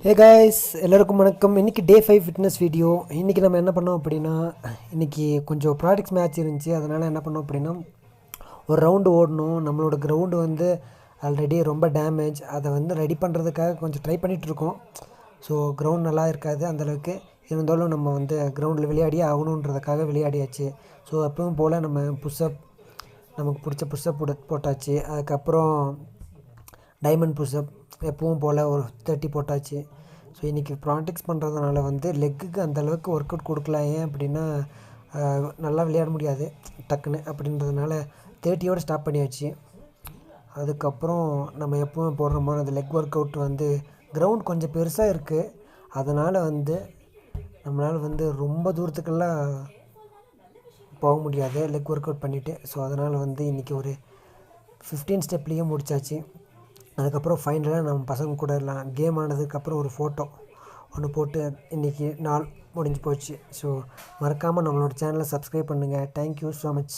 Hey guys, எல்லோருக்கும் வணக்கம். இன்றைக்கி டே 5 ஃபிட்னஸ் வீடியோ. இன்றைக்கி நம்ம என்ன பண்ணோம் அப்படின்னா, இன்றைக்கி கொஞ்சம் ப்ராடக்ட்ஸ் மேட்ச் இருந்துச்சு. அதனால் என்ன பண்ணோம் அப்படின்னா, ஒரு ரவுண்டு ஓடணும். நம்மளோட கிரவுண்டு வந்து ஆல்ரெடி ரொம்ப டேமேஜ். அதை வந்து ரெடி பண்ணுறதுக்காக கொஞ்சம் ட்ரை பண்ணிகிட்ருக்கோம். ஸோ கிரவுண்ட் நல்லா இருக்காது அந்தளவுக்கு. இருந்தாலும் நம்ம வந்து கிரவுண்டில் விளையாடியே ஆகணுன்றதுக்காக விளையாடியாச்சு. ஸோ எப்பவும் போல் நம்ம புஷ்அப், நமக்கு பிடிச்ச புஷ்அப் போட்டாச்சு. அதுக்கப்புறம் டைமண்ட் புஷ்அப் எப்பவும் போல் ஒரு 30 போட்டாச்சு. ஸோ இன்றைக்கி ப்ராக்டிக்ஸ் பண்ணுறதுனால வந்து லெக்குக்கு அந்தளவுக்கு ஒர்க் அவுட் கொடுக்கல. ஏன் அப்படின்னா நல்லா விளையாட முடியாது டக்குன்னு அப்படின்றதுனால 30யோடு ஸ்டாப் பண்ணியாச்சு. அதுக்கப்புறம் நம்ம எப்பவும் போடுற மாதிரி அந்த லெக் ஒர்க் அவுட் வந்து கிரவுண்ட் கொஞ்சம் பெருசாக இருக்குது. அதனால் வந்து நம்மளால் வந்து ரொம்ப தூரத்துக்கெல்லாம் போக முடியாது லெக் ஒர்க் அவுட் பண்ணிவிட்டு. ஸோ அதனால் வந்து இன்றைக்கி ஒரு 15 ஸ்டெப்லேயே முடித்தாச்சு. அதுக்கப்புறம் ஃபைனலாக நம்ம பசங்க கூட எல்லாம் கேம் ஆனதுக்கப்புறம் ஒரு ஃபோட்டோ ஒன்று போட்டு இன்றைக்கி நாள் முடிஞ்சு போச்சு. ஸோ மறக்காமல் நம்மளோட சேனலை சப்ஸ்கிரைப் பண்ணுங்கள். Thank you so much.